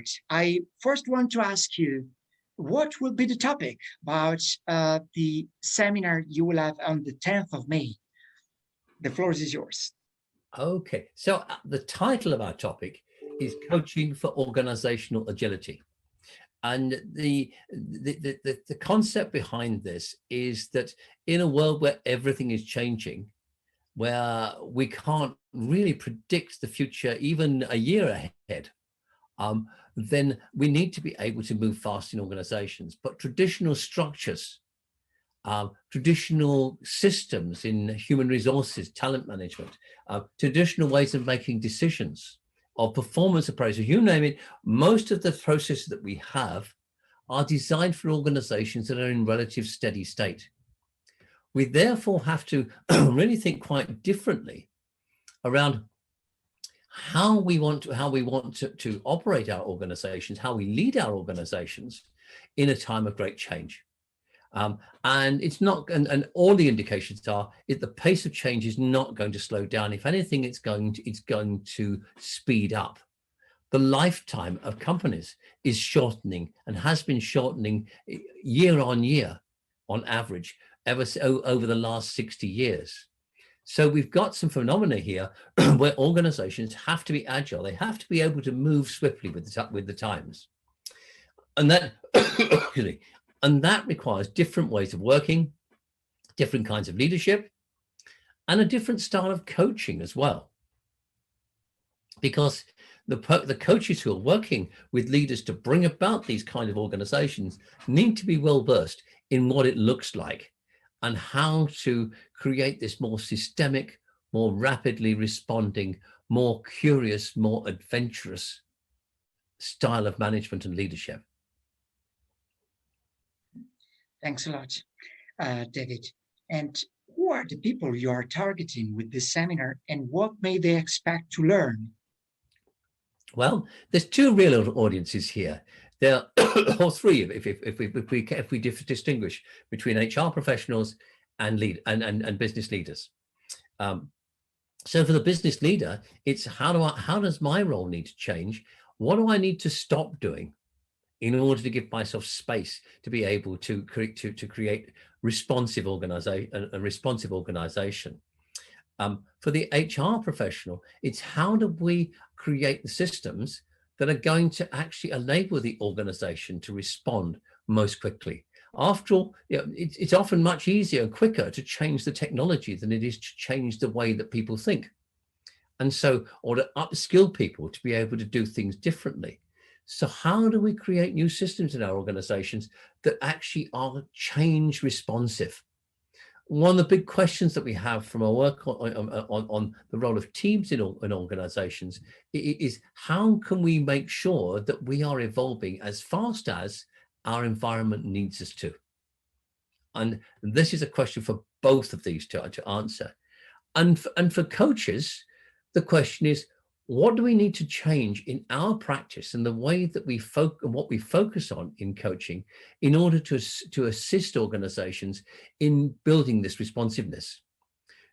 start, I first want to ask you, what will be the topic about the seminar you will have on the 10th of May? The floor is yours. Okay, so the title of our topic is Coaching for Organizational Agility. And the concept behind this is that in a world where everything is changing, where we can't really predict the future even a year ahead, then we need to be able to move fast in organizations. But traditional structures, traditional systems in human resources, talent management, traditional ways of making decisions, or performance appraisal, you name it, most of the processes that we have are designed for organizations that are in relative steady state. We therefore have to really think quite differently around how we want to operate our organizations, how we lead our organizations in a time of great change. And it's not, and all the indications are the pace of change is not going to slow down. If anything, it's going to speed up. The lifetime of companies is shortening and has been shortening year on year on average over the last 60 years. So we've got some phenomena here where organizations have to be agile. They have to be able to move swiftly with the times. And that, and that requires different ways of working, different kinds of leadership, and a different style of coaching as well. Because the coaches who are working with leaders to bring about these kind of organizations need to be well versed in what it looks like and how to create this more systemic, more rapidly responding, more curious, more adventurous style of management and leadership. Thanks a lot, David. And who are the people you are targeting with this seminar, and what may they expect to learn? Well, there's two real audiences here. There are or three, if we distinguish between HR professionals and business leaders. So for the business leader, it's how does my role need to change? What do I need to stop doing in order to give myself space to be able to create responsive organization? For the HR professional, it's how do we create the systems that are going to actually enable the organization to respond most quickly. After all, it's often much easier and quicker to change the technology than it is to change the way that people think. And so, or to upskill people to be able to do things differently. So how do we create new systems in our organizations that actually are change responsive? One of the big questions that we have from our work on the role of teams in organizations is how can we make sure that we are evolving as fast as our environment needs us to? And this is a question for both of these to answer. And for coaches, the question is, what do we need to change in our practice and the way that we what we focus on in coaching in order to assist organizations in building this responsiveness?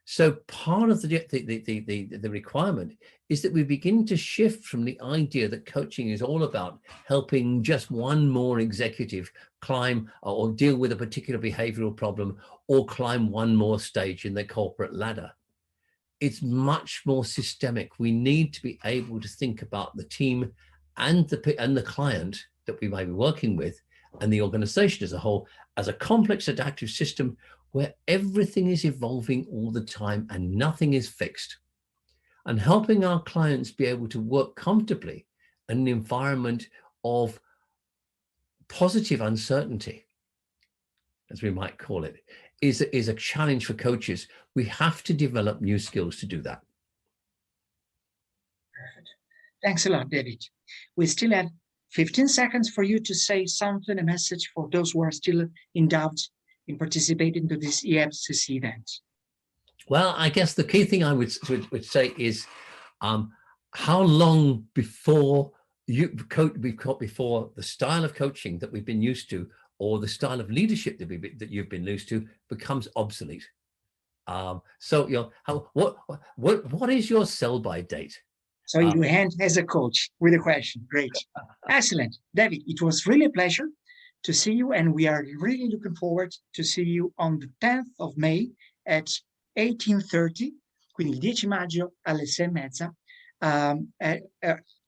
So part of the requirement is that we begin to shift from the idea that coaching is all about helping just one more executive climb or deal with a particular behavioral problem or climb one more stage in the corporate ladder. It's much more systemic. We need to be able to think about the team and the client that we may be working with and the organization as a whole as a complex adaptive system where everything is evolving all the time and nothing is fixed. And helping our clients be able to work comfortably in an environment of positive uncertainty, as we might call it, is a challenge for coaches. We have to develop new skills to do that. Perfect. Thanks a lot, David. We still have 15 seconds for you to say something, a message for those who are still in doubt in participating to this EFCC event. Well, I guess the key thing I would say is how long before before the style of coaching that we've been used to or the style of leadership that you've been used to becomes obsolete. So what is your sell-by date? So you end as a coach with a question. Great. Excellent. David, it was really a pleasure to see you, and we are really looking forward to see you on the 10th of May at 18:30, quindi il 10 maggio alle 6:30,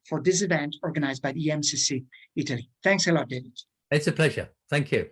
for this event organized by the EMCC Italy. Thanks a lot, David. It's a pleasure. Thank you.